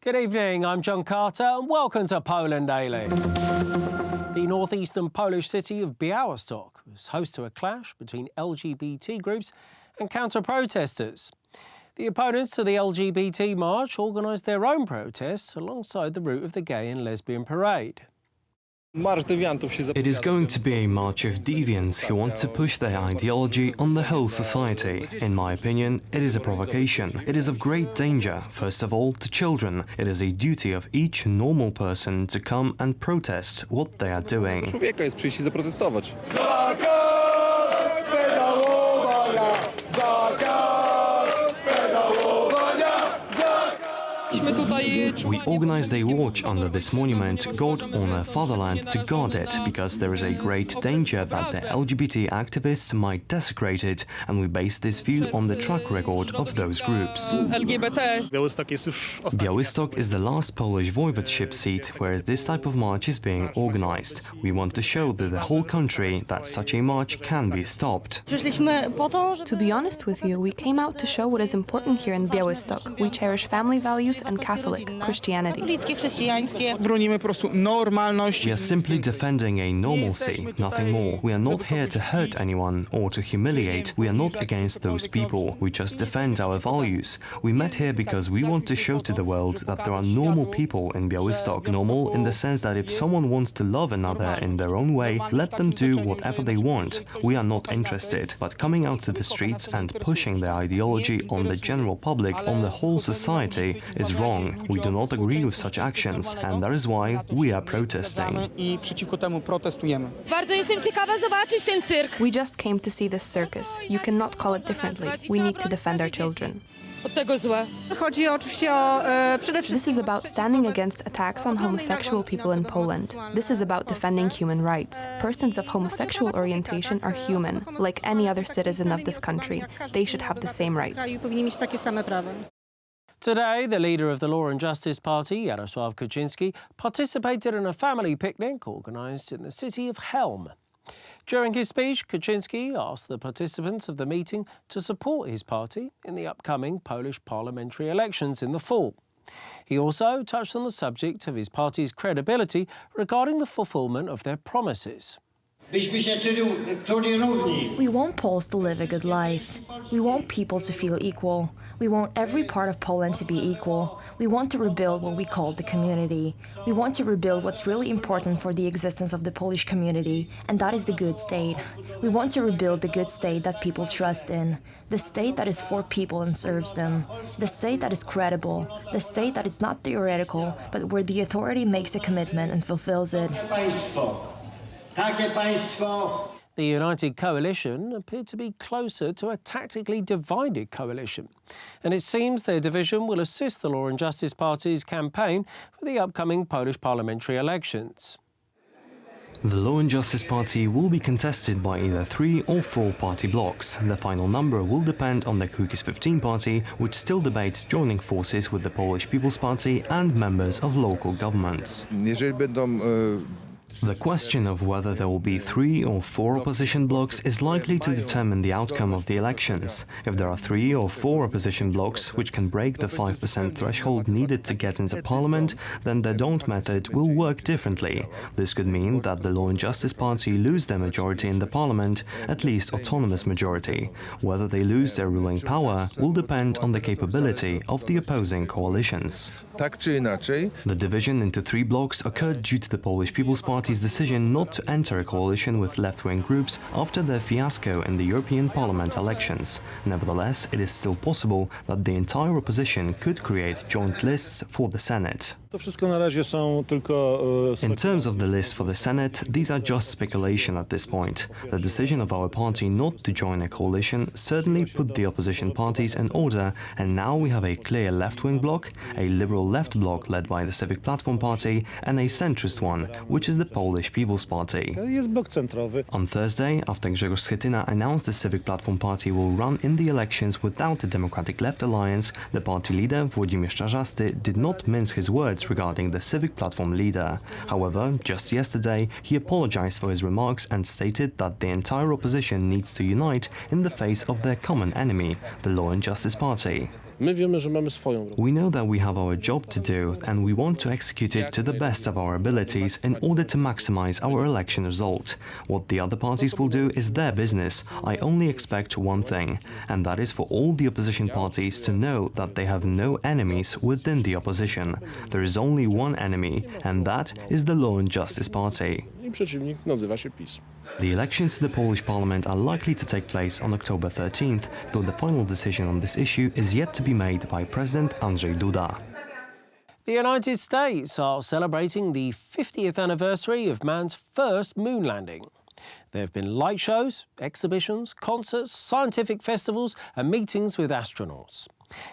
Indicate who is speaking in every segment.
Speaker 1: Good evening, I'm John Carter and welcome to Poland Daily. The northeastern Polish city of Białystok was host to a clash between LGBT groups and counter-protesters. The opponents to the LGBT march organised their own protests alongside the route of the gay and lesbian parade.
Speaker 2: It is going to be a march of deviants who want to push their ideology on the whole society. In my opinion, it is a provocation. It is of great danger, first of all, to children. It is a duty of each normal person to come and protest what they are doing. We organized a watch under this monument, God, Honor, Fatherland, to guard it, because there is a great danger that the LGBT activists might desecrate it, and we base this view on the track record of those groups. Białystok is the last Polish voivodeship seat where this type of march is being organized. We want to show to the whole country that such a march can be stopped.
Speaker 3: To be honest with you, we came out to show what is important here in Białystok. We cherish family values and Catholic Christianity.
Speaker 2: We are simply defending a normalcy, nothing more. We are not here to hurt anyone or to humiliate. We are not against those people. We just defend our values. We met here because we want to show to the world that there are normal people in Białystok. Normal in the sense that if someone wants to love another in their own way, let them do whatever they want. We are not interested. But coming out to the streets and pushing their ideology on the general public, on the whole society, is wrong. We do not agree with such actions, and that is why we are protesting.
Speaker 3: We just came to see this circus. You cannot call it differently. We need to defend our children. This is about standing against attacks on homosexual people in Poland. This is about defending human rights. Persons of homosexual orientation are human, like any other citizen of this country. They should have the same rights.
Speaker 1: Today, the leader of the Law and Justice Party, Jarosław Kaczyński, participated in a family picnic organised in the city of Chełm. During his speech, Kaczyński asked the participants of the meeting to support his party in the upcoming Polish parliamentary elections in the fall. He also touched on the subject of his party's credibility regarding the fulfilment of their promises.
Speaker 4: We want Poles to live a good life. We want people to feel equal. We want every part of Poland to be equal. We want to rebuild what we call the community. We want to rebuild what's really important for the existence of the Polish community, and that is the good state. We want to rebuild the good state that people trust in, the state that is for people and serves them, the state that is credible, the state that is not theoretical, but where the authority makes a commitment and fulfills it.
Speaker 1: The United Coalition appeared to be closer to a tactically divided coalition, and it seems their division will assist the Law and Justice Party's campaign for the upcoming Polish parliamentary elections.
Speaker 2: The Law and Justice Party will be contested by either 3 or 4 party blocks. The final number will depend on the Kukiz 15 party, which still debates joining forces with the Polish People's Party and members of local governments. The question of whether there will be 3 or 4 opposition blocks is likely to determine the outcome of the elections. If there are 3 or 4 opposition blocks which can break the 5% threshold needed to get into parliament, then the don't method will work differently. This could mean that the Law and Justice Party lose their majority in the parliament, at least autonomous majority. Whether they lose their ruling power will depend on the capability of the opposing coalitions. The division into 3 blocks occurred due to the Polish People's Party's decision not to enter a coalition with left-wing groups after their fiasco in the European Parliament elections. Nevertheless, it is still possible that the entire opposition could create joint lists for the Senate. In terms of the list for the Senate, these are just speculation at this point. The decision of our party not to join a coalition certainly put the opposition parties in order, and now we have a clear left-wing bloc, a liberal left bloc led by the Civic Platform Party, and a centrist one, which is the Polish People's Party. On Thursday, after Grzegorz Schetyna announced the Civic Platform Party will run in the elections without the Democratic Left Alliance, the party leader, Włodzimierz Czarzasty, did not mince his words regarding the Civic Platform leader. However, just yesterday, he apologized for his remarks and stated that the entire opposition needs to unite in the face of their common enemy, the Law and Justice Party.
Speaker 5: My wiemy, że mamy swoją robotę.
Speaker 2: We know that we have our job to do, and we want to execute it to the best of our abilities in order to maximize our election result. What the other parties will do is their business. I only expect one thing, and that is for all the opposition parties to know that they have no enemies within the opposition. There is only one enemy, and that is the Law and Justice Party.
Speaker 5: I przeciwnik nazywa się PiS.
Speaker 2: The elections to the Polish parliament are likely to take place on October 13th, though the final decision on this issue is yet to be made by President Andrzej Duda.
Speaker 1: The United States are celebrating the 50th anniversary of man's first moon landing. There have been light shows, exhibitions, concerts, scientific festivals and meetings with astronauts.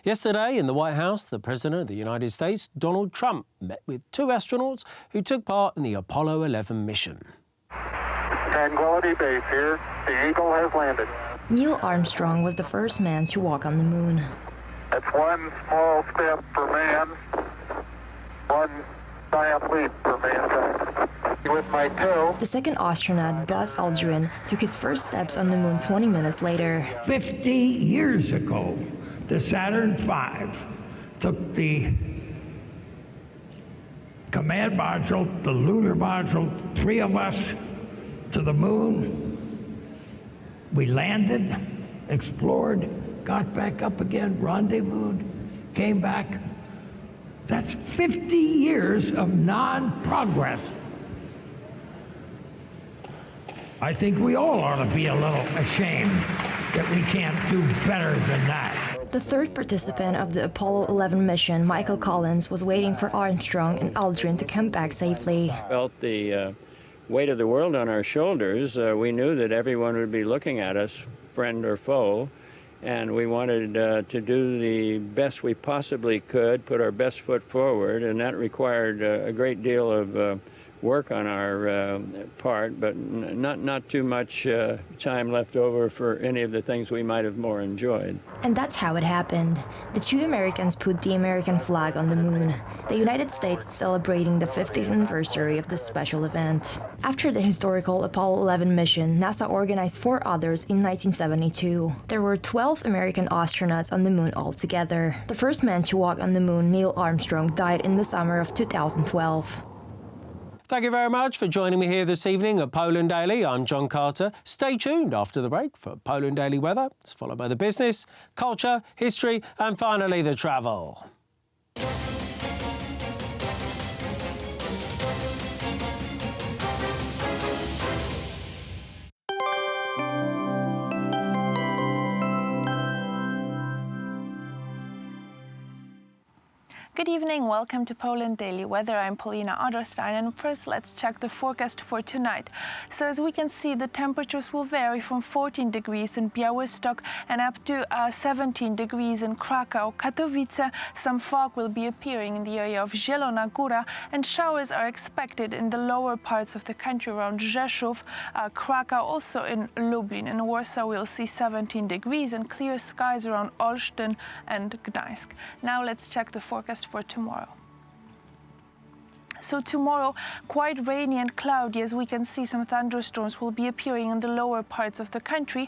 Speaker 1: Yesterday in the White House, the President of the United States, Donald Trump, met with two astronauts who took part in the Apollo 11 mission.
Speaker 6: Tranquility Base here. The Eagle has landed.
Speaker 4: Neil Armstrong was the first man to walk on the moon.
Speaker 6: That's one small step for man, one giant leap for mankind. With my toe.
Speaker 4: The second astronaut, Buzz Aldrin, took his first steps on the moon 20 minutes later.
Speaker 7: 50 years ago, the Saturn V took the command module, the lunar module, three of us to the moon. We landed, explored, got back up again, rendezvoused, came back. That's 50 years of non-progress. I think we all ought to be a little ashamed that we can't do better than that.
Speaker 4: The third participant of the Apollo 11 mission, Michael Collins, was waiting for Armstrong and Aldrin to come back safely.
Speaker 8: Felt the weight of the world on our shoulders. We knew that everyone would be looking at us, friend or foe, and we wanted to do the best we possibly could, put our best foot forward, and that required a great deal of work on our part, but not too much time left over for any of the things we might have more enjoyed.
Speaker 4: And that's how it happened. The two Americans put the American flag on the moon. The United States is celebrating the 50th anniversary of this special event. After the historical Apollo 11 mission, NASA organized 4 others in 1972. There were 12 American astronauts on the moon altogether. The first man to walk on the moon, Neil Armstrong, died in the summer of 2012.
Speaker 1: Thank you very much for joining me here this evening at Poland Daily. I'm John Carter. Stay tuned after the break for Poland Daily Weather. It's followed by the business, culture, history and finally the travel.
Speaker 9: Good evening, welcome to Poland Daily Weather. I'm Polina Odorstein, and first let's check the forecast for tonight. So as we can see, the temperatures will vary from 14 degrees in Białystok and up to 17 degrees in Krakow, Katowice. Some fog will be appearing in the area of Zielona Góra, and showers are expected in the lower parts of the country around Rzeszów, Krakow, also in Lublin. In Warsaw we'll see 17 degrees and clear skies around Olsztyn and Gdańsk. Now let's check the forecast for tomorrow. So tomorrow, quite rainy and cloudy, as we can see some thunderstorms will be appearing in the lower parts of the country.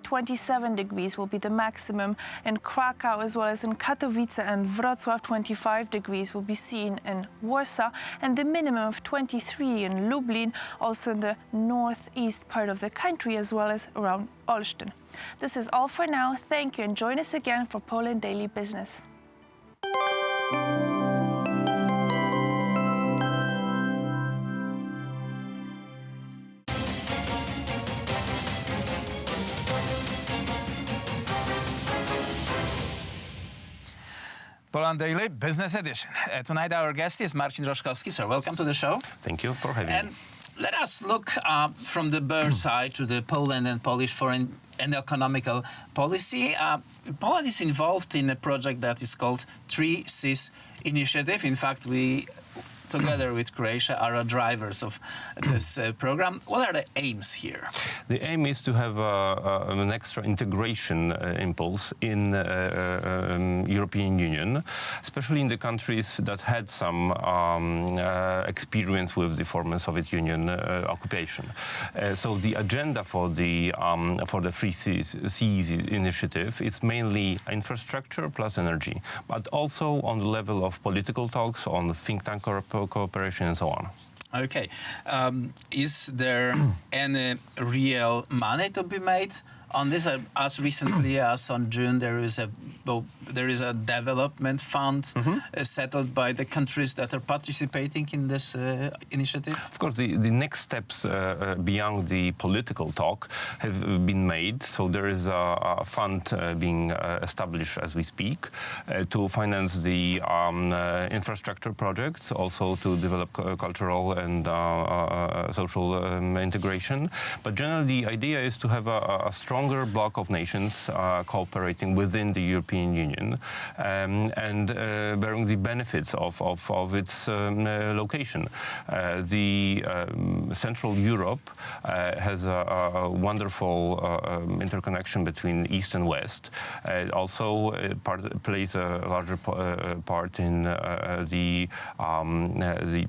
Speaker 9: 27 degrees will be the maximum in Krakow as well as in Katowice and Wrocław. 25 degrees will be seen in Warsaw and the minimum of 23 in Lublin, also in the northeast part of the country as well as around Olsztyn. This is all for now. Thank you and join us again for Poland Daily Business.
Speaker 10: Poland Daily Business Edition. Tonight our guest is Marcin Roszkowski. Sir, welcome to the show.
Speaker 11: Thank you for having me.
Speaker 10: Let us look from the bird side to the Poland and Polish foreign and economical policy. Poland is involved in a project that is called 3 Seas Initiative. In fact, we together with Croatia, are drivers of this program. What are the aims here?
Speaker 11: The aim is to have an extra integration impulse in European Union, especially in the countries that had some experience with the former Soviet Union occupation. So the agenda for the Free Seas initiative is mainly infrastructure plus energy, but also on the level of political talks, on think tank cooperation and so on.
Speaker 10: Okay. Is there any real money to be made on this? As recently as on June, there is a development fund settled by the countries that are participating in this initiative.
Speaker 11: Of course, the next steps beyond the political talk have been made. So there is a fund being established as we speak to finance the infrastructure projects, also to develop cultural and social integration. But generally, the idea is to have a stronger bloc of nations cooperating within the European Union and bearing the benefits of its location. Central Europe has a wonderful interconnection between East and West. Also plays a larger part in the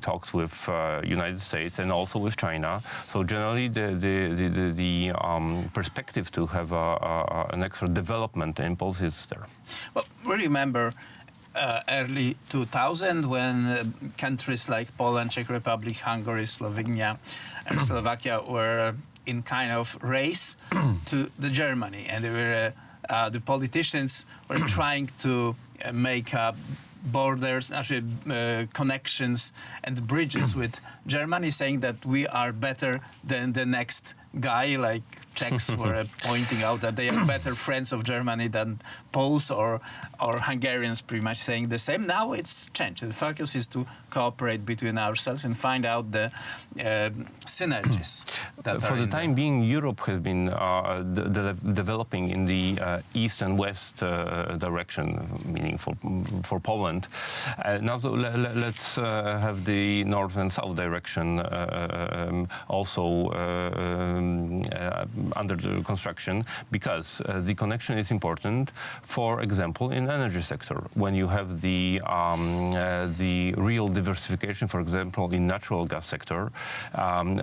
Speaker 11: talks with United States and also with China. So generally, the perspective to have an extra development impulse is there.
Speaker 10: Well, we remember early 2000 when countries like Poland, Czech Republic, Hungary, Slovenia and Slovakia were in kind of race to the Germany, and they were, the politicians were trying to make borders, actually connections and bridges with Germany, saying that we are better than the next guy, like Czechs were pointing out that they are better friends of Germany than Poles or Hungarians, pretty much saying the same. Now it's changed. The focus is to cooperate between ourselves and find out the synergies.
Speaker 11: For the time being, Europe has been developing in the east and west direction, meaning for Poland. Now let's have the north and south direction also under the construction, because the connection is important. For example, in energy sector, when you have the real diversification, for example, in natural gas sector,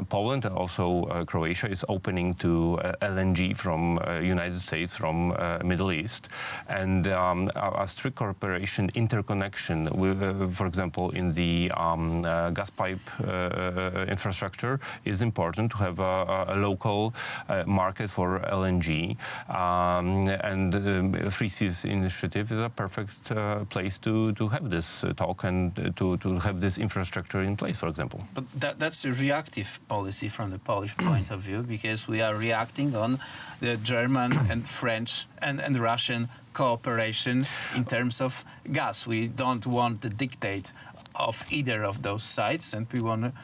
Speaker 11: Poland and also Croatia is opening to LNG from United States, from Middle East, and a strict cooperation, interconnection with, for example, in the gas pipe infrastructure is important to have a local market for LNG, and Free Seas Initiative is a perfect place to have this talk and to have this infrastructure in place, for example.
Speaker 10: But that's a reactive policy from the Polish point of view, because we are reacting on the German and French and Russian cooperation in terms of gas. We don't want to dictate of either of those sides, and we want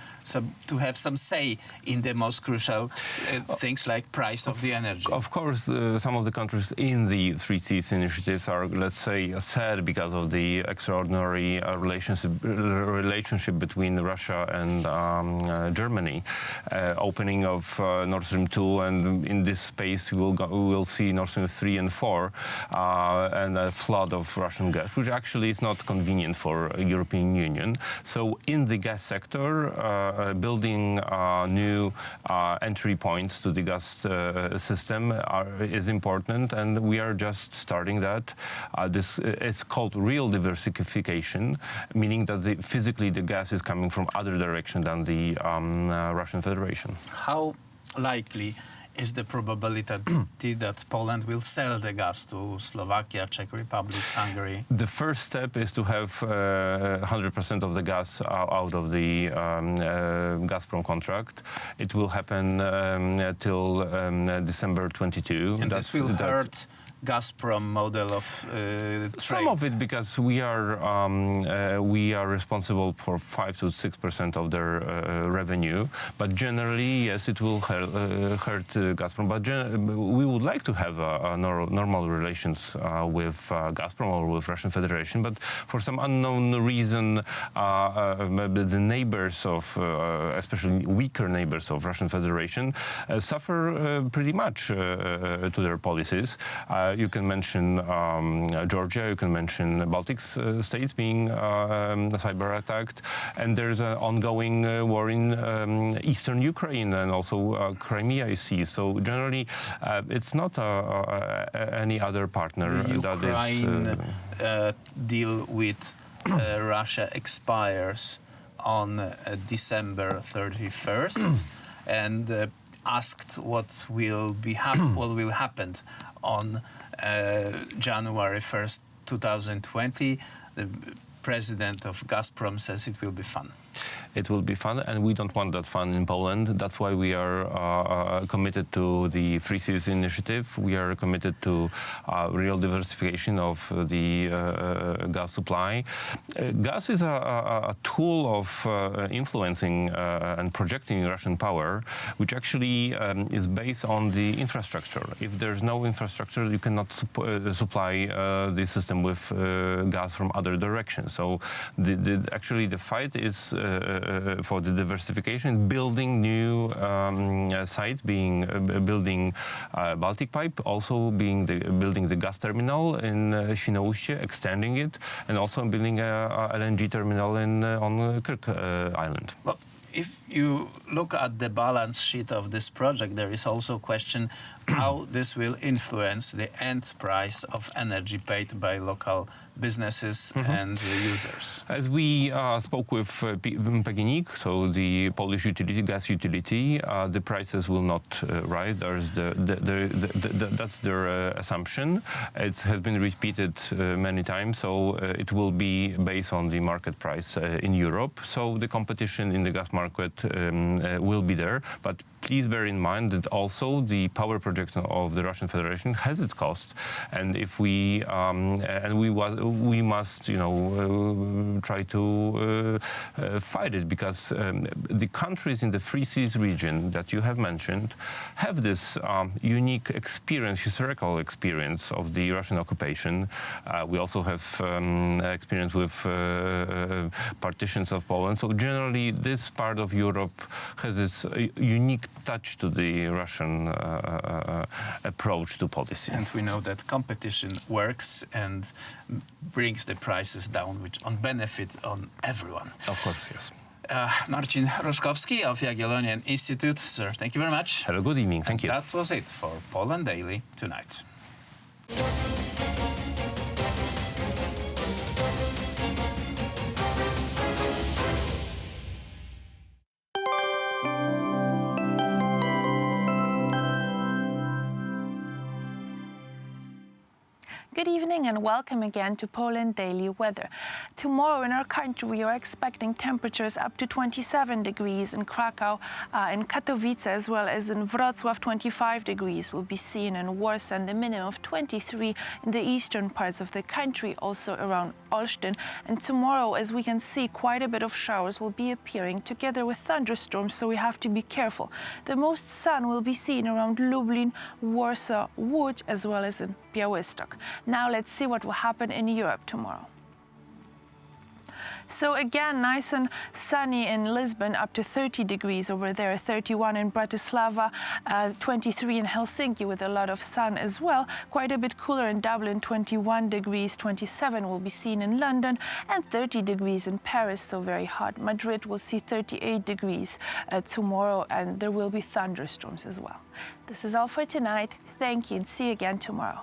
Speaker 10: to have some say in the most crucial things like price of the energy.
Speaker 11: Of course, some of the countries in the Free Seas Initiative are, let's say, sad because of the extraordinary relationship between Russia and Germany. Opening of Nord Stream 2, and in this space we will see Nord Stream 3 and 4 and a flood of Russian gas, which actually is not convenient for European Union. So in the gas sector, building new entry points to the gas system is important, and we are just starting that. This is called real diversification, meaning that physically the gas is coming from other direction than the Russian Federation.
Speaker 10: How likely is the probability that Poland will sell the gas to Slovakia, Czech Republic, Hungary?
Speaker 11: The first step is to have 100% of the gas out of the Gazprom contract. It will happen till December 22.
Speaker 10: And this will hurt Gazprom model of trade?
Speaker 11: Some of it, because we are responsible for 5 to 6% of their revenue. But generally, yes, it will hurt Gazprom. But we would like to have normal relations with Gazprom or with Russian Federation. But for some unknown reason, the neighbors of, especially weaker neighbors of Russian Federation, suffer pretty much to their policies. You can mention Georgia, you can mention Baltic states being cyber attacked, and there's an ongoing war in eastern Ukraine and also Crimea is seized. So generally, it's not any other partner
Speaker 10: the
Speaker 11: that
Speaker 10: Ukraine deal with Russia expires on December 31st, and asked what will happen on January 1st, 2020. The president of Gazprom says it will be fun.
Speaker 11: It will be fun, and we don't want that fun in Poland. That's why we are committed to the Three Seas initiative. We are committed to real diversification of the gas supply. Gas is a tool of influencing and projecting Russian power, which actually is based on the infrastructure. If there's no infrastructure, you cannot supply the system with gas from other directions. So actually the fight is for the diversification, building new sites, building Baltic Pipe, also building the gas terminal in Świnoujście, extending it, and also building a LNG terminal on Kirk Island.
Speaker 10: Well, if you look at the balance sheet of this project, there is also a question how this will influence the end price of energy paid by local businesses and users.
Speaker 11: As we spoke with PGNiG, so the Polish gas utility, the prices will not rise. That's their assumption. It has been repeated many times, so it will be based on the market price in Europe. So the competition in the gas market will be there, but please bear in mind that also the power projection of the Russian Federation has its cost, and if we must, try to fight it, because the countries in the Three Seas region that you have mentioned have this unique experience, historical experience of the Russian occupation. We also have experience with partitions of Poland. So generally, this part of Europe has this unique touch to the Russian approach to policy.
Speaker 10: And we know that competition works and brings the prices down, which on benefit on everyone.
Speaker 11: Of course, yes.
Speaker 10: Marcin Roszkowski of Jagiellonian Institute. Sir, thank you very much.
Speaker 11: Have a good evening. Thank you.
Speaker 10: That was it for Poland Daily tonight.
Speaker 9: Good evening and welcome again to Poland Daily Weather. Tomorrow in our country we are expecting temperatures up to 27 degrees in Krakow, in Katowice, as well as in Wrocław. 25 degrees will be seen in Warsaw, and the minimum of 23 in the eastern parts of the country, also around Olsztyn. And tomorrow, as we can see, quite a bit of showers will be appearing together with thunderstorms, so we have to be careful. The most sun will be seen around Lublin, Warsaw, Łódź, as well as in Białystok. Now let's see what will happen in Europe tomorrow. So again, nice and sunny in Lisbon, up to 30 degrees over there, 31 in Bratislava, 23 in Helsinki with a lot of sun as well. Quite a bit cooler in Dublin, 21 degrees, 27 will be seen in London, and 30 degrees in Paris, so very hot. Madrid will see 38 degrees tomorrow, and there will be thunderstorms as well. This is all for tonight. Thank you, and see you again tomorrow.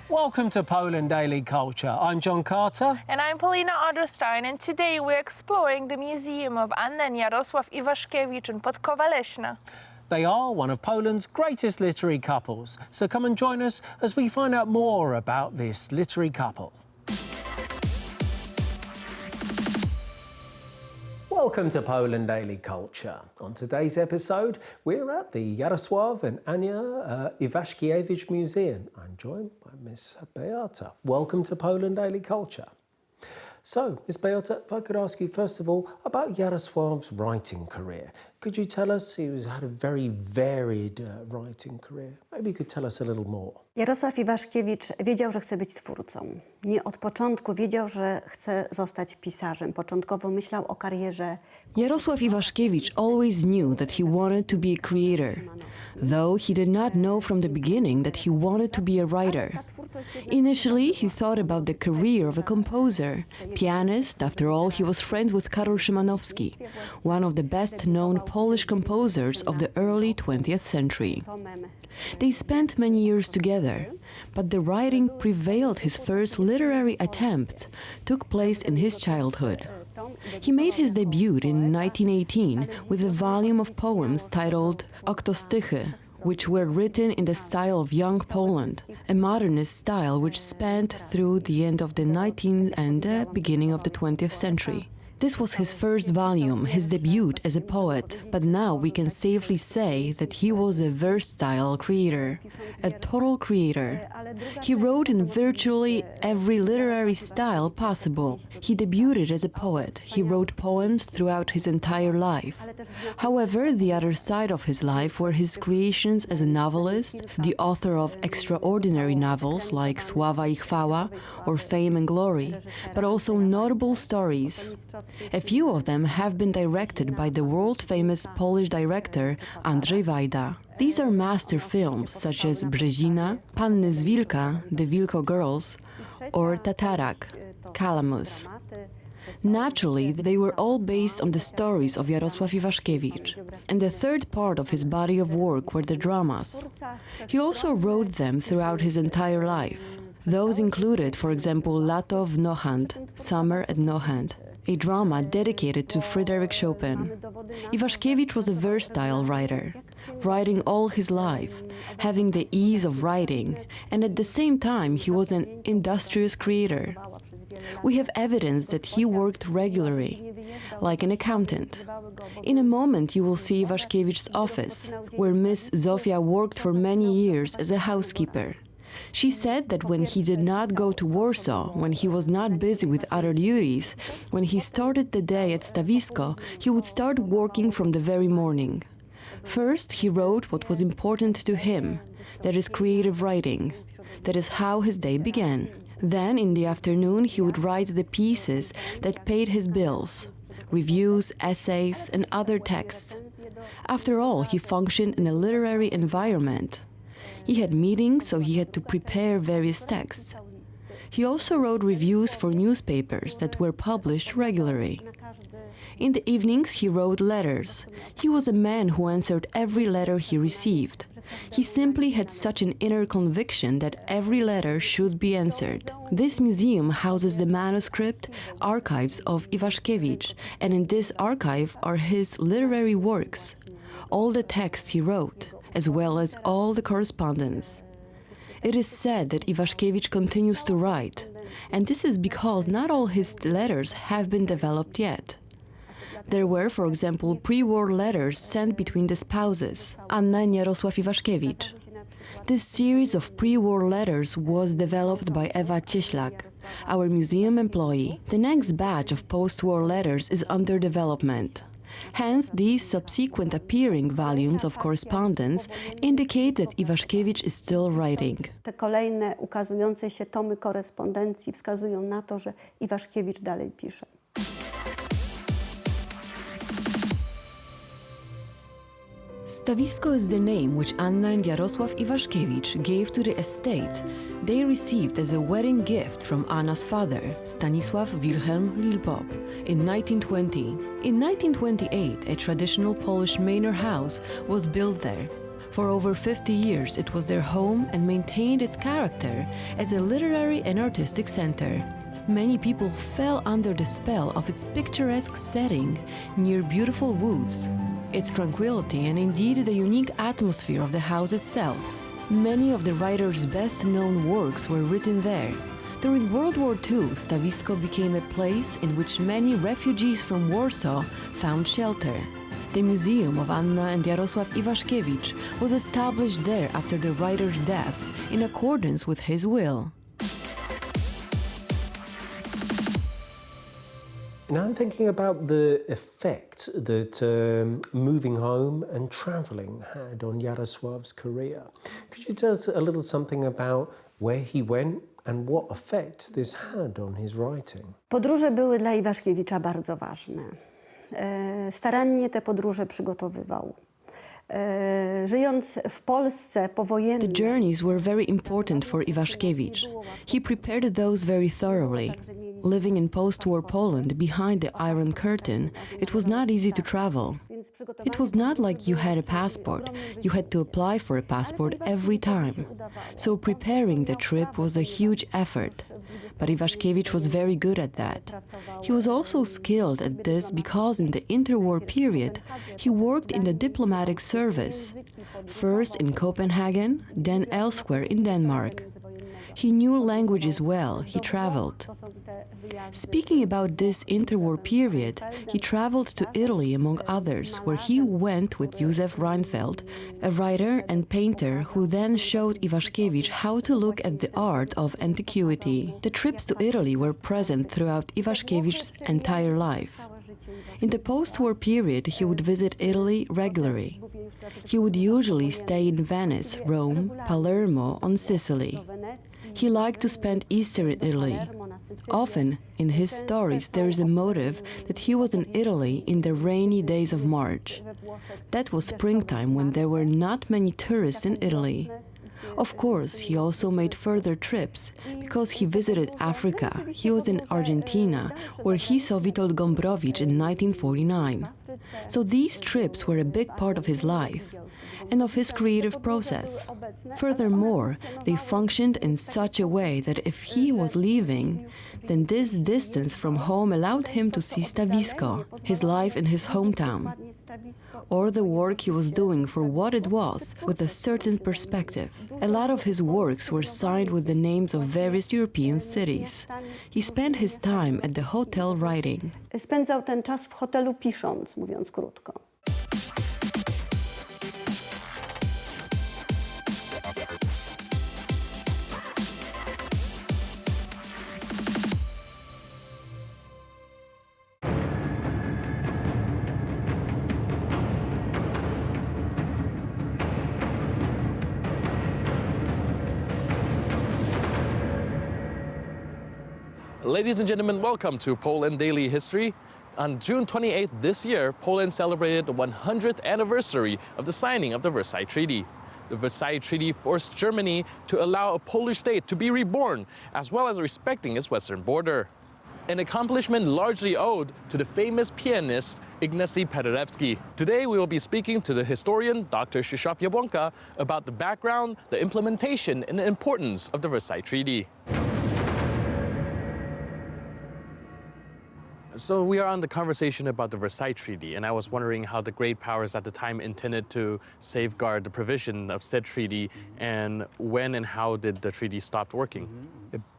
Speaker 1: Welcome to Poland Daily Culture. I'm John Carter.
Speaker 9: And I'm Paulina Adlerstein, and today we're exploring the Museum of Anna and Jarosław Iwaszkiewicz in Podkowa Leśna.
Speaker 1: They are one of Poland's greatest literary couples. So come and join us as we find out more about this literary couple. Welcome to Poland Daily Culture. On today's episode, we're at the Jarosław and Ania Iwaszkiewicz Museum. I'm joined by Miss Beata. Welcome to Poland Daily Culture. So, Miss Beata, if I could ask you first of all about Jarosław's writing career. Could you tell us, he had a very varied writing career. Maybe you could tell us a little more.
Speaker 12: Jarosław Iwaszkiewicz wiedział, że chce być twórcą. Nie od początku wiedział, że chce zostać pisarzem. Początkowo myślał o karierze.
Speaker 13: Jarosław Iwaszkiewicz always knew that he wanted to be a creator, though he did not know from the beginning that he wanted to be a writer. Initially, he thought about the career of a composer, pianist. After all, he was friends with Karol Szymanowski, one of the best-known Polish composers of the early 20th century. They spent many years together, but the writing prevailed. His first literary attempt took place in his childhood. He made his debut in 1918 with a volume of poems titled Oktostychy, which were written in the style of Young Poland, a modernist style which spanned through the end of the 19th and the beginning of the 20th century. This was his first volume, his debut as a poet, but now we can safely say that he was a versatile creator, a total creator. He wrote in virtually every literary style possible. He debuted as a poet. He wrote poems throughout his entire life. However, the other side of his life were his creations as a novelist, the author of extraordinary novels like Sława i Chwała or Fame and Glory, but also notable stories. A few of them have been directed by the world-famous Polish director Andrzej Wajda. These are master films such as Brzezina, Panny z Wilka, The Wilko Girls, or Tatarak, Calamus. Naturally, they were all based on the stories of Jarosław Iwaszkiewicz, and the third part of his body of work were the dramas. He also wrote them throughout his entire life. Those included, for example, Lato w Nohant, Summer at Nohant, a drama dedicated to Frédéric Chopin. Iwaszkiewicz was a versatile writer, writing all his life, having the ease of writing, and at the same time he was an industrious creator. We have evidence that he worked regularly, like an accountant. In a moment you will see Iwaszkiewicz's office, where Miss Zofia worked for many years as a housekeeper. She said that when he did not go to Warsaw, when he was not busy with other duties, when he started the day at Stawisko, he would start working from the very morning. First, he wrote what was important to him, that is creative writing. That is how his day began. Then, in the afternoon, he would write the pieces that paid his bills, reviews, essays, and other texts. After all, he functioned in a literary environment. He had meetings, so he had to prepare various texts. He also wrote reviews for newspapers that were published regularly. In the evenings, he wrote letters. He was a man who answered every letter he received. He simply had such an inner conviction that every letter should be answered. This museum houses the manuscript archives of Iwaszkiewicz, and in this archive are his literary works, all the texts he wrote, as well as all the correspondence. It is said that Iwaszkiewicz continues to write, and this is because not all his letters have been developed yet. There were, for example, pre-war letters sent between the spouses, Anna and Jarosław Iwaszkiewicz. This series of pre-war letters was developed by Ewa Cieślak, our museum employee. The next batch of post-war letters is under development. Hence, these subsequent appearing volumes of correspondence indicate that Iwaszkiewicz is still writing.
Speaker 12: Te kolejne ukazujące się tomy korespondencji wskazują na to, że Iwaszkiewicz dalej pisze.
Speaker 13: Stawisko is the name which Anna and Jarosław Iwaszkiewicz gave to the estate they received as a wedding gift from Anna's father, Stanisław Wilhelm Lilpop, in 1920. In 1928, a traditional Polish manor house was built there. For over 50 years, it was their home and maintained its character as a literary and artistic center. Many people fell under the spell of its picturesque setting near beautiful woods. its tranquility, and indeed the unique atmosphere of the house itself. Many of the writer's best-known works were written there. During World War II, Stawisko became a place in which many refugees from Warsaw found shelter. The Museum of Anna and Jarosław Iwaszkiewicz was established there after the writer's death, in accordance with his will.
Speaker 1: Now I'm thinking about the effect that moving home and travelling had on Jarosław's career. Could you tell us a little something about where he went and what effect this had on his writing?
Speaker 12: Podróże były dla Iwaszkiewicza bardzo ważne. Starannie te podróże przygotowywał. Żyjąc w Polsce powojennej.
Speaker 13: The journeys were very important for Iwaszkiewicz. He prepared those very thoroughly. Living in post-war Poland behind the Iron Curtain, it was not easy to travel. It was not like you had a passport. You had to apply for a passport every time. So preparing the trip was a huge effort. But Iwaszkiewicz was very good at that. He was also skilled at this because in the interwar period, he worked in the diplomatic service, first in Copenhagen, then elsewhere in Denmark. He knew languages well, he traveled. Speaking about this interwar period, he traveled to Italy among others, where he went with Józef Reinfeldt, a writer and painter who then showed Iwaszkiewicz how to look at the art of antiquity. The trips to Italy were present throughout Iwaszkiewicz's entire life. In the post-war period, he would visit Italy regularly. He would usually stay in Venice, Rome, Palermo, on Sicily. He liked to spend Easter in Italy. Often, in his stories, there is a motive that he was in Italy in the rainy days of March. That was springtime when there were not many tourists in Italy. Of course, he also made further trips, because he visited Africa. He was in Argentina, where he saw Witold Gombrowicz in 1949. So these trips were a big part of his life and of his creative process. Furthermore, they functioned in such a way that if he was leaving, then this distance from home allowed him to see Stawisko, his life in his hometown, or the work he was doing for what it was, with a certain perspective. A lot of his works were signed with the names of various European cities. He spent his time at the hotel writing.
Speaker 12: Spędzał ten czas w hotelu pisząc, mówiąc krótko.
Speaker 14: Ladies and gentlemen, welcome to Poland Daily History. On June 28th this year, Poland celebrated the 100th anniversary of the signing of the Versailles Treaty. The Versailles Treaty forced Germany to allow a Polish state to be reborn, as well as respecting its western border. An accomplishment largely owed to the famous pianist Ignacy Paderewski. Today we will be speaking to the historian Dr. Krzysztof Jabłonka about the background, the implementation, and the importance of the Versailles Treaty. So we are on the conversation about the Versailles Treaty, and I was wondering how the great powers at the time intended to safeguard the provision of said treaty, and when and how did the treaty stop working?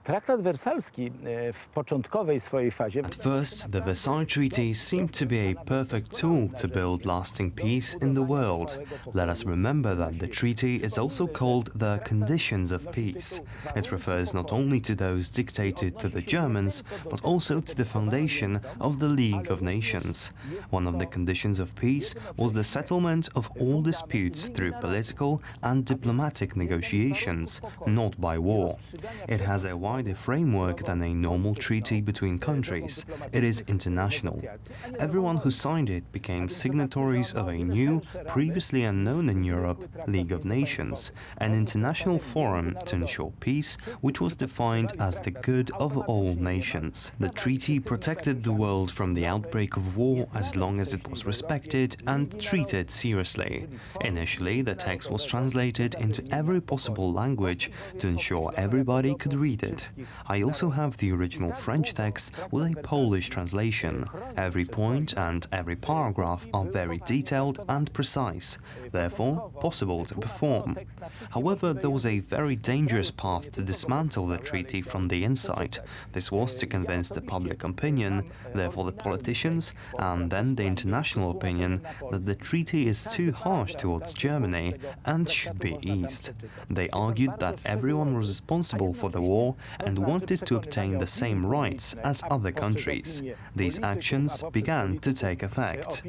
Speaker 15: Traktat wersalski w początkowej swojej fazie.
Speaker 2: At first, the Versailles Treaty seemed to be a perfect tool to build lasting peace in the world. Let us remember that the treaty is also called the Conditions of Peace. It refers not only to those dictated to the Germans, but also to the foundation of the League of Nations. One of the conditions of peace was the settlement of all disputes through political and diplomatic negotiations, not by war. It has a wider framework than a normal treaty between countries. It is international. Everyone who signed it became signatories of a new, previously unknown in Europe, League of Nations, an international forum to ensure peace, which was defined as the good of all nations. The treaty protected the the world from the outbreak of war as long as it was respected and treated seriously. Initially, the text was translated into every possible language to ensure everybody could read it. I also have the original French text with a Polish translation. Every point and every paragraph are very detailed and precise, therefore possible to perform. However, there was a very dangerous path to dismantle the treaty from the inside. This was to convince the public opinion, therefore the politicians, and then the international opinion, that the treaty is too harsh towards Germany and should be eased. They argued that everyone was responsible for the war and wanted to obtain the same rights as other countries. These actions began to take effect.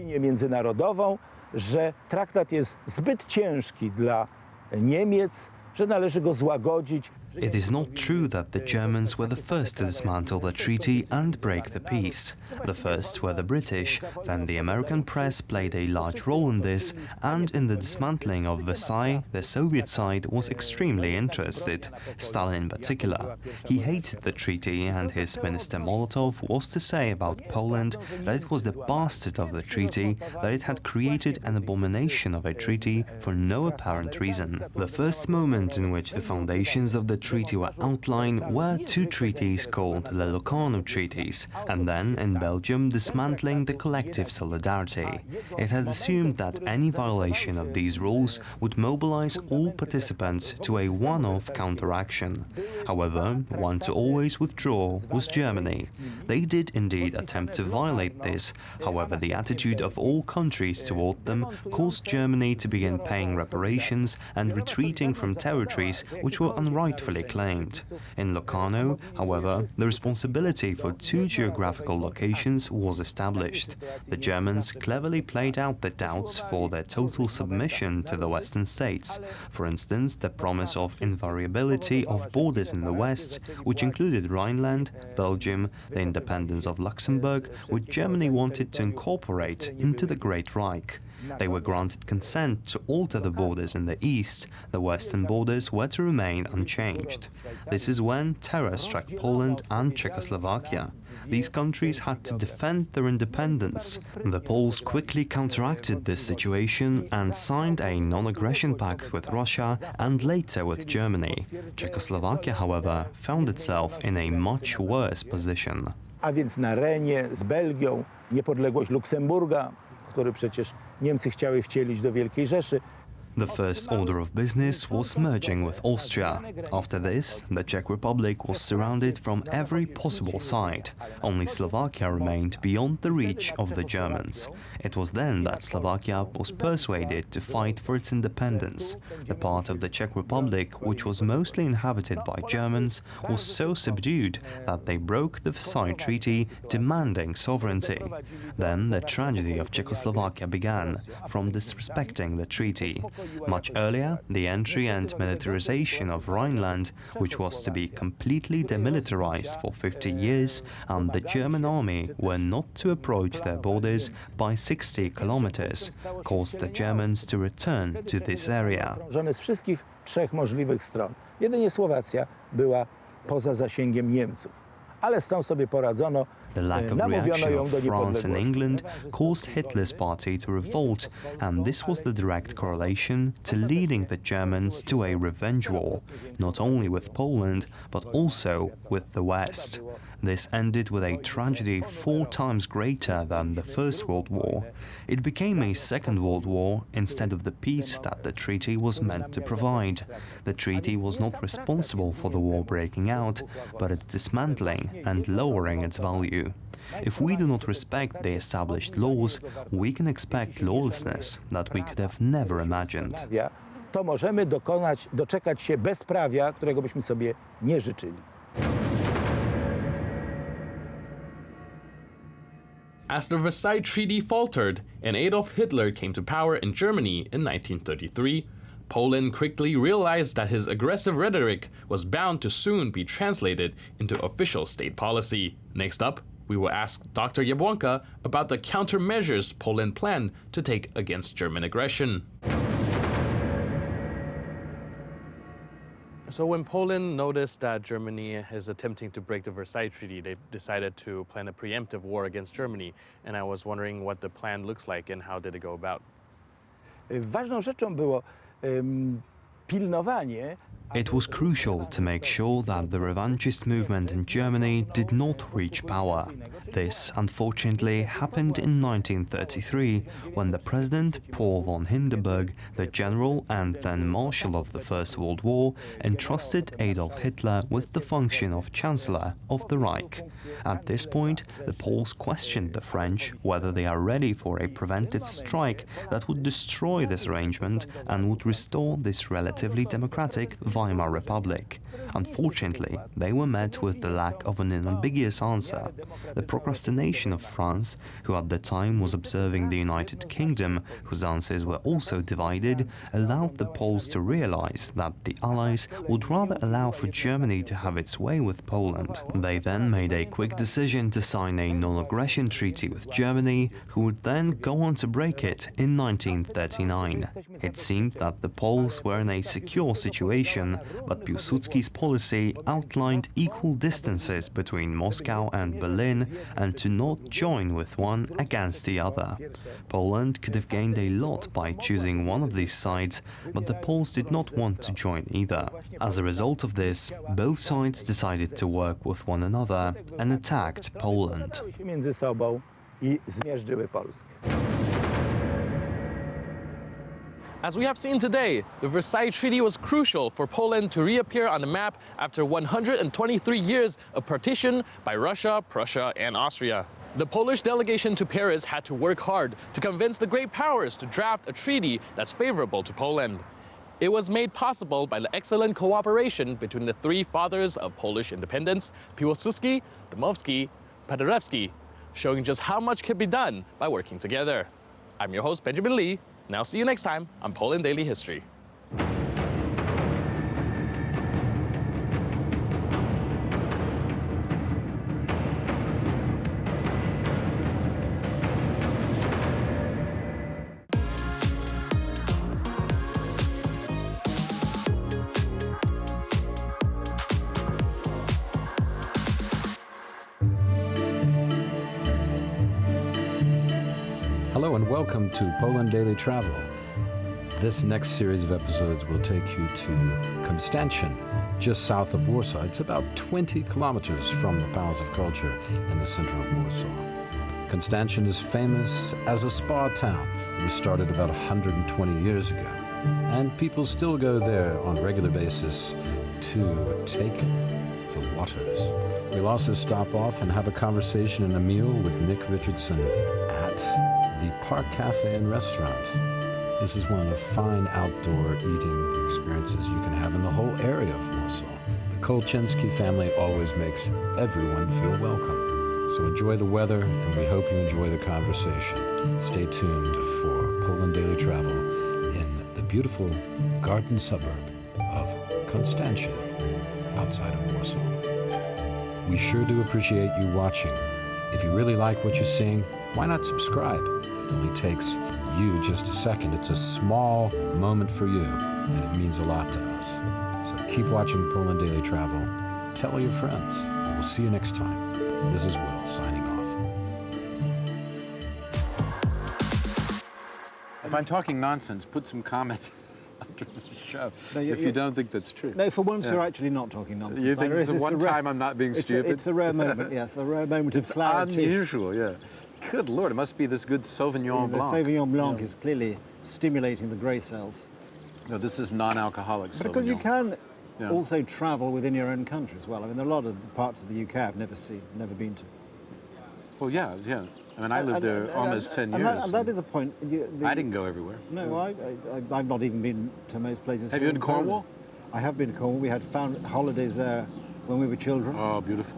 Speaker 16: Że traktat jest zbyt ciężki dla Niemiec, że należy go złagodzić.
Speaker 2: It is not true that the Germans were the first to dismantle the treaty and break the peace. The first were the British, then the American press played a large role in this, and in the dismantling of Versailles, the Soviet side was extremely interested, Stalin in particular. He hated the treaty, and his minister Molotov was to say about Poland that it was the bastard of the treaty, that it had created an abomination of a treaty for no apparent reason. The first moment in which the foundations of the treaty were outlined were two treaties called the Locarno Treaties, and then in Belgium dismantling the collective solidarity. It had assumed that any violation of these rules would mobilize all participants to a one-off counteraction. However, one to always withdraw was Germany. They did indeed attempt to violate this, however the attitude of all countries toward them caused Germany to begin paying reparations and retreating from territories which were unrightfully claimed. In Locarno, however, the responsibility for two geographical locations was established. The Germans cleverly played out the doubts for their total submission to the Western states. For instance, the promise of invariability of borders in the West, which included Rhineland, Belgium, the independence of Luxembourg, which Germany wanted to incorporate into the Great Reich. They were granted consent to alter the borders in the east. The western borders were to remain unchanged. This is when terror struck Poland and Czechoslovakia. These countries had to defend their independence. The Poles quickly counteracted this situation and signed a non-aggression pact with Russia and later with Germany. Czechoslovakia, however, found itself in a much worse position.
Speaker 16: A więc na Renie z Belgią, niepodległość Luksemburga, który przecież Niemcy chciały wcielić do Wielkiej Rzeszy.
Speaker 2: The first order of business was merging with Austria. After this, the Czech Republic was surrounded from every possible side. Only Slovakia remained beyond the reach of the Germans. It was then that Slovakia was persuaded to fight for its independence. The part of the Czech Republic, which was mostly inhabited by Germans, was so subdued that they broke the Versailles Treaty, demanding sovereignty. Then the tragedy of Czechoslovakia began, from disrespecting the treaty. Much earlier, the entry and militarization of Rhineland, which was to be completely demilitarized for 50 years, and the German army were not to approach their borders by 60 kilometers, caused the Germans to return to this area.
Speaker 16: Z wszystkich trzech możliwych stron. Jedynie Słowacja była poza zasięgiem Niemców. Ale z tą sobie poradzono.
Speaker 2: The lack of reaction of France and England caused Hitler's party to revolt, and this was the direct correlation to leading the Germans to a revenge war, not only with Poland, but also with the West. This ended with a tragedy 4 times greater than the First World War. It became a Second World War instead of the peace that the treaty was meant to provide. The treaty was not responsible for the war breaking out, but its dismantling and lowering its value. If we do not respect the established laws, we can expect lawlessness that we could have never imagined.
Speaker 16: To możemy doczekać się bezprawia, którego byśmy sobie nie życzyli.
Speaker 14: As the Versailles Treaty faltered and Adolf Hitler came to power in Germany in 1933, Poland quickly realized that his aggressive rhetoric was bound to soon be translated into official state policy. Next up, we will ask Dr. Jabłonka about the countermeasures Poland planned to take against German aggression. So when Poland noticed that Germany is attempting to break the Versailles Treaty, they decided to plan a preemptive war against Germany. And I was wondering what the plan looks like and how did it go about?
Speaker 16: Ważną rzeczą było pilnowanie.
Speaker 2: It was crucial to make sure that the revanchist movement in Germany did not reach power. This, unfortunately, happened in 1933, when the president, Paul von Hindenburg, the general and then marshal of the First World War, entrusted Adolf Hitler with the function of Chancellor of the Reich. At this point, the Poles questioned the French whether they are ready for a preventive strike that would destroy this arrangement and would restore this relatively democratic Weimar Republic. Unfortunately, they were met with the lack of an unambiguous answer. The procrastination of France, who at the time was observing the United Kingdom, whose answers were also divided, allowed the Poles to realize that the Allies would rather allow for Germany to have its way with Poland. They then made a quick decision to sign a non-aggression treaty with Germany, who would then go on to break it in 1939. It seemed that the Poles were in a secure situation, but Piłsudski's policy outlined equal distances between Moscow and Berlin and to not join with one against the other. Poland could have gained a lot by choosing one of these sides, but the Poles did not want to join either. As a result of this, both sides decided to work with one another and attacked Poland.
Speaker 16: Między sobą i zmiażdżyły Polskę.
Speaker 14: As we have seen today, the Versailles Treaty was crucial for Poland to reappear on the map after 123 years of partition by Russia, Prussia, and Austria. The Polish delegation to Paris had to work hard to convince the great powers to draft a treaty that's favorable to Poland. It was made possible by the excellent cooperation between the three fathers of Polish independence, Piłsudski, Dmowski, Paderewski, showing just how much can be done by working together. I'm your host, Benjamin Lee. Now see you next time on Poland Daily History.
Speaker 17: Hello and welcome to Poland Daily Travel. This next series of episodes will take you to Konstancin, just south of Warsaw. It's about 20 kilometers from the Palace of Culture in the center of Warsaw. Konstancin is famous as a spa town. It was started about 120 years ago, and people still go there on a regular basis to take the waters. We'll also stop off and have a conversation and a meal with Nick Richardson at the Park Cafe and Restaurant. This is one of the fine outdoor eating experiences you can have in the whole area of Warsaw. The Kolczynski family always makes everyone feel welcome. So enjoy the weather, and we hope you enjoy the conversation. Stay tuned for Poland Daily Travel in the beautiful garden suburb of Konstancin, outside of Warsaw. We sure do appreciate you watching. If you really like what you're seeing, why not subscribe? It only takes you just a second. It's a small moment for you, and it means a lot to us. So keep watching Poland Daily Travel. Tell your friends. We'll see you next time. This is Will, signing off.
Speaker 18: If I'm talking nonsense, put some comments after this show if you don't think that's true.
Speaker 19: No, for once you're actually not talking nonsense.
Speaker 18: You think it's the one time I'm not being stupid?
Speaker 19: It's a rare moment, yes, a rare moment of clarity.
Speaker 18: It's unusual, yeah. Good Lord, it must be this good Sauvignon Blanc.
Speaker 19: The Sauvignon Blanc is clearly stimulating the grey cells.
Speaker 18: No, this is non-alcoholic Sauvignon.
Speaker 19: Because you can also travel within your own country as well. I mean, there are a lot of parts of the UK I've never been to.
Speaker 18: Well, yeah. I mean, I lived there almost 10 years.
Speaker 19: And that is a point.
Speaker 18: I didn't go everywhere.
Speaker 19: No, I've not even been to most places.
Speaker 18: Have you been to Cornwall?
Speaker 19: I have been to Cornwall. We had found holidays there when we were children.
Speaker 18: Oh, beautiful.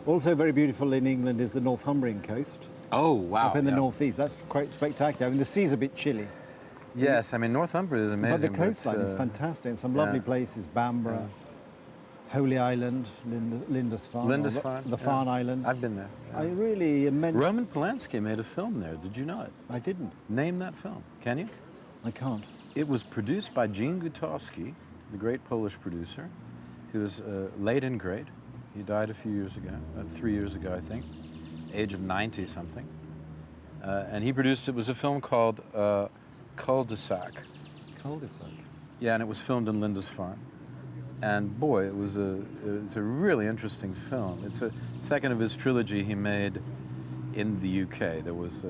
Speaker 19: Also very beautiful in England is the Northumbrian coast.
Speaker 18: Oh, wow.
Speaker 19: Up in the northeast. That's quite spectacular. I mean, the sea's a bit chilly.
Speaker 18: Yes, I mean, Northumbria is amazing.
Speaker 19: But the coastline is fantastic. And some lovely places, Bamborough, Holy Island, Lindisfarne. The Farne Islands.
Speaker 18: I've been there.
Speaker 19: I really immense.
Speaker 18: Roman Polanski made a film there. Did you know it?
Speaker 19: I didn't.
Speaker 18: Name that film. Can you?
Speaker 19: I can't.
Speaker 18: It was produced by Gene Gutowski the great Polish producer. He was late in grade. He died a few years ago, 3 years ago, I think, age of 90-something. And he produced, it was a film called Cul-de-sac.
Speaker 19: Cul-de-sac?
Speaker 18: Yeah, and it was filmed in Lindisfarne. And boy, it's a really interesting film. It's a second of his trilogy he made in the UK. There was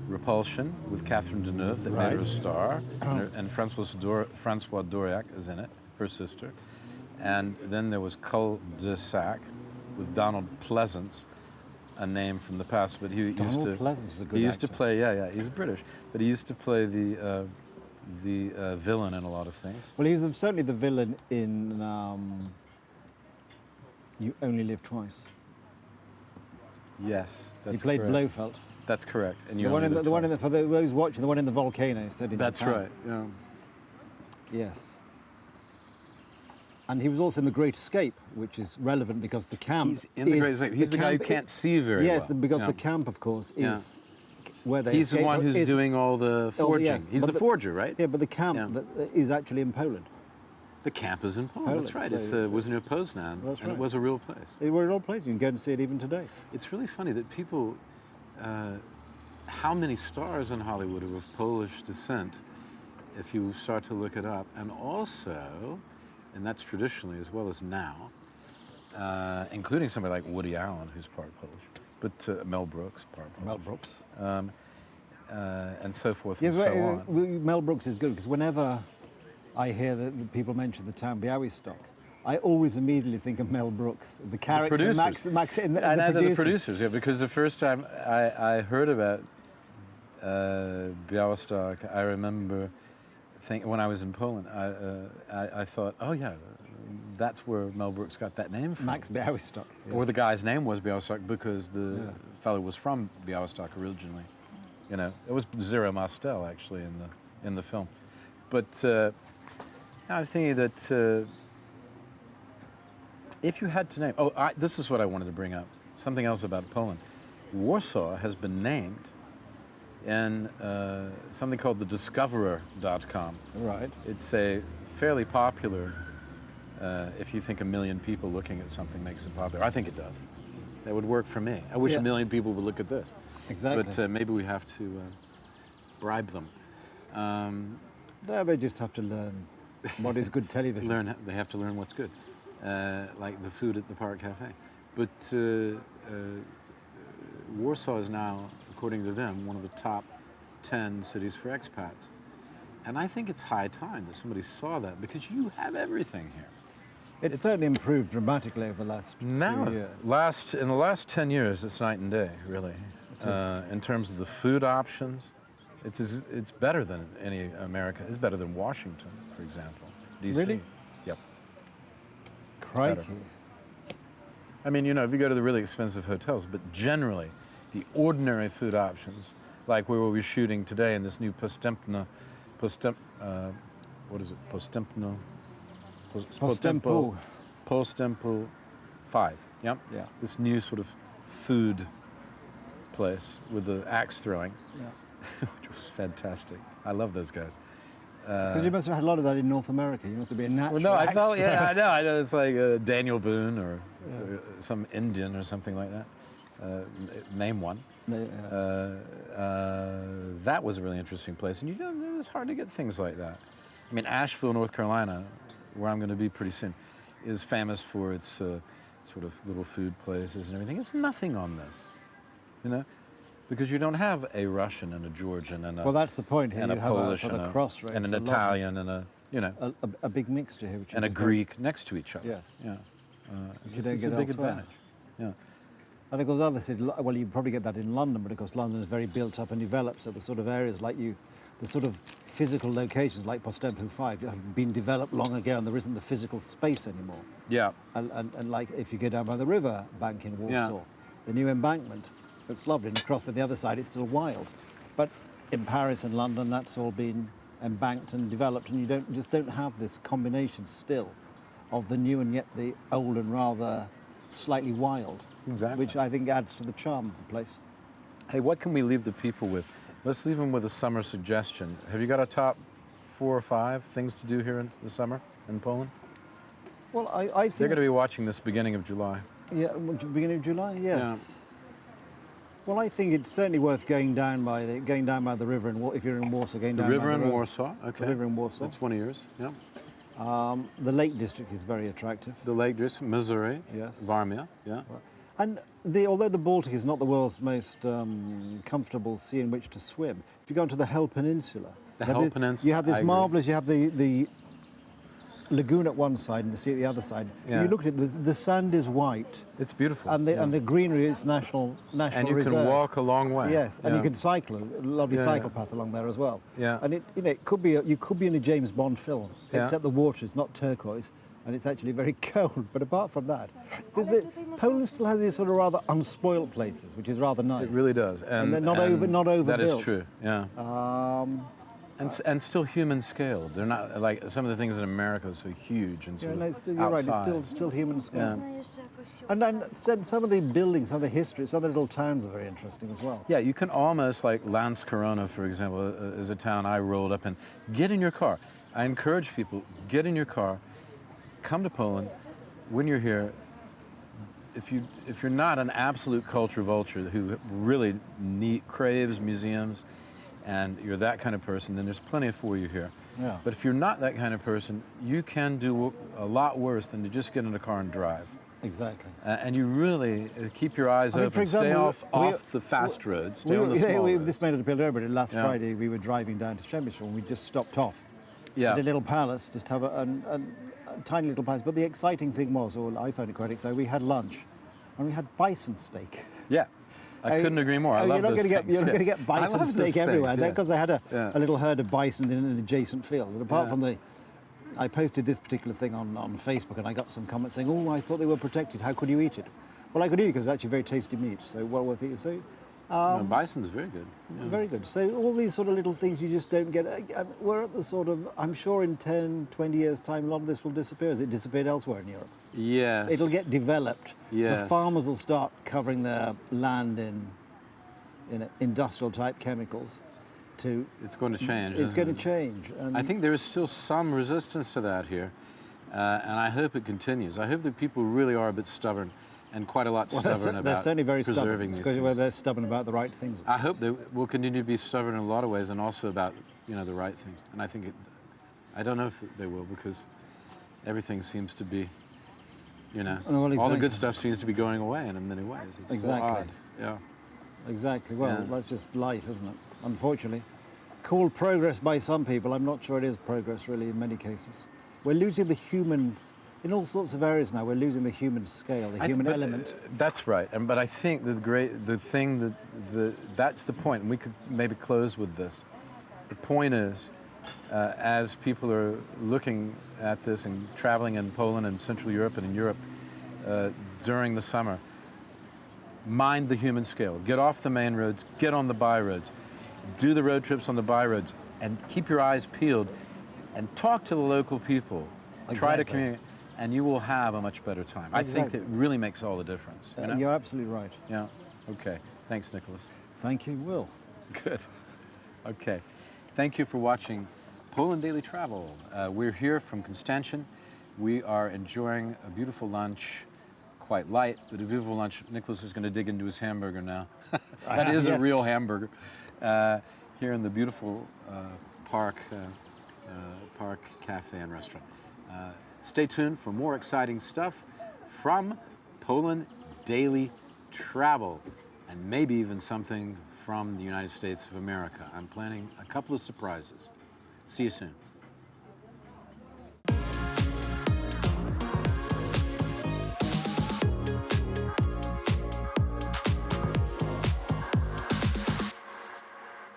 Speaker 18: Repulsion with Catherine Deneuve that made her a star, and Francois Dauriac is in it, her sister. And then there was Cul-de-sac with Donald Pleasance, a name from the past, but he used to play. Yeah, he's British, but he used to play the villain in a lot of things.
Speaker 19: Well, he's certainly the villain in You Only Live Twice.
Speaker 18: Yes, that's
Speaker 19: he played
Speaker 18: correct.
Speaker 19: Blofeld.
Speaker 18: That's correct. And
Speaker 19: the one in the for those watching, the one in the volcano.
Speaker 18: That's right. Yeah.
Speaker 19: Yes. And he was also in The Great Escape, which is relevant because the camp.
Speaker 18: He's in The Great Escape. He's the guy who can't see very well.
Speaker 19: Yes, because the camp, of course, is where they.
Speaker 18: He's the one who's doing all the forging. Yes, he's the forger, right?
Speaker 19: Yeah, but the camp is actually in Poland.
Speaker 18: The camp is in Poland. That's right. It was near Poznan, and it was a real place.
Speaker 19: It was a real place. You can go and see it even today.
Speaker 18: It's really funny that people, how many stars in Hollywood are of Polish descent, if you start to look it up, and also, and that's traditionally as well as now, including somebody like Woody Allen, who's part Polish, but Mel Brooks, part Polish.
Speaker 19: Mel Brooks.
Speaker 18: And so forth and so on.
Speaker 19: Mel Brooks is good because whenever I hear that people mention the town Białystok, I always immediately think of Mel Brooks, the character,
Speaker 18: the
Speaker 19: Max and
Speaker 18: the producers. Yeah, because the first time I heard about Białystok, I remember when I was in Poland, I thought, oh yeah, that's where Mel Brooks got that name from.
Speaker 19: Max Białystok. Yes.
Speaker 18: Or the guy's name was Białystok because the fellow was from Białystok originally. You know, it was Zero Mostel actually in the film. But I was thinking that if you had to name, this is what I wanted to bring up. Something else about Poland. Warsaw has been named in something called the Discoverer.com.
Speaker 19: Right.
Speaker 18: It's a fairly popular, if you think 1 million people looking at something makes it popular. I think it does. That would work for me. I wish 1 million people would look at this.
Speaker 19: Exactly.
Speaker 18: But maybe we have to bribe them.
Speaker 19: No, they just have to learn what is good television.
Speaker 18: They have to learn what's good, like the food at the Park Cafe. But Warsaw is now, according to them, one of the top 10 cities for expats. And I think it's high time that somebody saw that because you have everything here.
Speaker 19: It's certainly improved dramatically over the last few years.
Speaker 18: In the last 10 years, it's night and day, really. In terms of the food options, it's better than any America. It's better than Washington, for example. DC.
Speaker 19: Really?
Speaker 18: Yep.
Speaker 19: Crikey.
Speaker 18: I mean, you know, if you go to the really expensive hotels, but generally, the ordinary food options, like where we'll be shooting today in this new Postempo 5. Yep.
Speaker 19: Yeah.
Speaker 18: This new sort of food place with the axe throwing, which was fantastic. I love those guys.
Speaker 19: Because you must have had a lot of that in North America. You must have been a natural.
Speaker 18: Well, no, I felt,
Speaker 19: thrower.
Speaker 18: I know. It's like Daniel Boone or some Indian or something like that. Name one. That was a really interesting place, and it's hard to get things like that. I mean, Asheville, North Carolina, where I'm going to be pretty soon, is famous for its sort of little food places and everything. It's nothing on this, you know, because you don't have a Russian and a Georgian and a
Speaker 19: that's the point here.
Speaker 18: And
Speaker 19: you
Speaker 18: a
Speaker 19: have
Speaker 18: Polish
Speaker 19: a sort of crossroads,
Speaker 18: and an Italian and
Speaker 19: a big mixture here,
Speaker 18: and a Greek next to each other.
Speaker 19: Yes.
Speaker 18: Yeah.
Speaker 19: This
Speaker 18: is a big advantage. Yeah.
Speaker 19: And of course, other cities, well, you probably get that in London, but of course, London is very built up and developed, so the sort of areas like the sort of physical locations like Postempo 5 have been developed long ago, and there isn't the physical space anymore.
Speaker 18: Yeah.
Speaker 19: And like if you go down by the river bank in Warsaw, the new embankment, it's lovely, and across to the other side, it's still wild. But in Paris and London, that's all been embanked and developed, and you just don't have this combination still of the new and yet the old and rather slightly wild.
Speaker 18: Exactly.
Speaker 19: Which I think adds to the charm of the place.
Speaker 18: Hey, what can we leave the people with? Let's leave them with a summer suggestion. Have you got a top 4 or 5 things to do here in the summer? in Poland?
Speaker 19: Well, I think
Speaker 18: they're going to be watching this beginning of July.
Speaker 19: Yeah, beginning of July. Yes. Yeah. Well, I think it's certainly worth going down by the river, and if you're in Warsaw, going down
Speaker 18: the river
Speaker 19: by
Speaker 18: in
Speaker 19: the road.
Speaker 18: Warsaw. Okay.
Speaker 19: The river in Warsaw.
Speaker 18: That's one of yours. Yeah.
Speaker 19: The Lake District is very attractive.
Speaker 18: The Lake District, Missouri.
Speaker 19: Yes.
Speaker 18: Varmia. Yeah.
Speaker 19: And although the Baltic is not the world's most comfortable sea in which to swim, if you go onto the Hel Peninsula, you have this marvelous. You have the lagoon at one side and the sea at the other side. Yeah. You look at it, the sand is white.
Speaker 18: It's beautiful.
Speaker 19: And the greenery is national
Speaker 18: and you
Speaker 19: reserve.
Speaker 18: Can walk a long way.
Speaker 19: Yes, and you can cycle, a lovely cycle path along there as well.
Speaker 18: Yeah.
Speaker 19: And it could be you could be in a James Bond film, except the water is not turquoise and it's actually very cold. But apart from that, Poland still has these sort of rather unspoilt places, which is rather nice.
Speaker 18: It really does.
Speaker 19: And they're not overbuilt.
Speaker 18: That is true, yeah. And still human scale. They're not like some of the things in America are so huge and so
Speaker 19: you're right. It's still human scale. Yeah. And then some of the buildings, some of the history, some of the little towns are very interesting as well.
Speaker 18: Yeah, you can almost like Lance Corona, for example, is a town I rolled up in. Get in your car. I encourage people, get in your car, come to Poland. When you're here, if you're not an absolute culture vulture who really craves museums, and you're that kind of person, then there's plenty for you here.
Speaker 19: Yeah.
Speaker 18: But if you're not that kind of person, you can do a lot worse than to just get in the car and drive.
Speaker 19: Exactly.
Speaker 18: And you really keep your eyes open,
Speaker 19: for example,
Speaker 18: stay off the fast roads, stay on the small roads.
Speaker 19: This made it appeal to everybody. Last Friday, we were driving down to Przemysl and we just stopped off at a little palace, just have a tiny little palace. But the exciting thing was, or I found it quite exciting, we had lunch and we had bison steak.
Speaker 18: Yeah. I couldn't agree more. I love those things.
Speaker 19: You're not going to get bison steak everywhere because they had a little herd of bison in an adjacent field. But apart from I posted this particular thing on Facebook and I got some comments saying, "Oh, I thought they were protected. How could you eat it?" Well, I could eat it because it's actually very tasty meat, so well worth eating. So,
Speaker 18: bison's very good. Yeah.
Speaker 19: Very good. So all these sort of little things you just don't get. We're at the sort of, I'm sure in 10, 20 years' time, a lot of this will disappear as it disappeared elsewhere in Europe.
Speaker 18: Yes.
Speaker 19: It'll get developed.
Speaker 18: Yes.
Speaker 19: The farmers will start covering their land in industrial type chemicals.
Speaker 18: It's going to change.
Speaker 19: It's going to change.
Speaker 18: I think there is still some resistance to that here, and I hope it continues. I hope that people really are a bit stubborn, and quite a lot stubborn about
Speaker 19: they're certainly very
Speaker 18: preserving
Speaker 19: stubborn,
Speaker 18: these
Speaker 19: because
Speaker 18: things.
Speaker 19: They're stubborn about the right things.
Speaker 18: I hope they will continue to be stubborn in a lot of ways, and also about the right things. And I think I don't know if they will, because everything seems to be, all the good stuff seems to be going away in many ways. It's
Speaker 19: exactly.
Speaker 18: So odd. Yeah.
Speaker 19: Exactly. Well, that's just life, isn't it? Unfortunately. Called progress by some people. I'm not sure it is progress, really, in many cases. We're losing the humans in all sorts of areas now. We're losing the human scale, the human element.
Speaker 18: That's right. But I think that's the point, and we could maybe close with this. The point is, as people are looking at this and traveling in Poland and Central Europe and in Europe during the summer, mind the human scale. Get off the main roads, get on the by roads, do the road trips on the by roads, and keep your eyes peeled and talk to the local people.
Speaker 19: Exactly.
Speaker 18: Try to communicate, and you will have a much better time. Exactly. I think that really makes all the difference.
Speaker 19: You're absolutely right.
Speaker 18: Yeah. Okay. Thanks, Nicholas.
Speaker 19: Thank you, Will.
Speaker 18: Good. Okay. Thank you for watching Poland Daily Travel. We're here from Konstantin. We are enjoying a beautiful lunch. Quite light, but a beautiful lunch. Nicholas is going to dig into his hamburger now. That is a real hamburger. Here in the beautiful Park Cafe and Restaurant. Stay tuned for more exciting stuff from Poland Daily Travel, and maybe even something from the United States of America. I'm planning a couple of surprises. See you soon.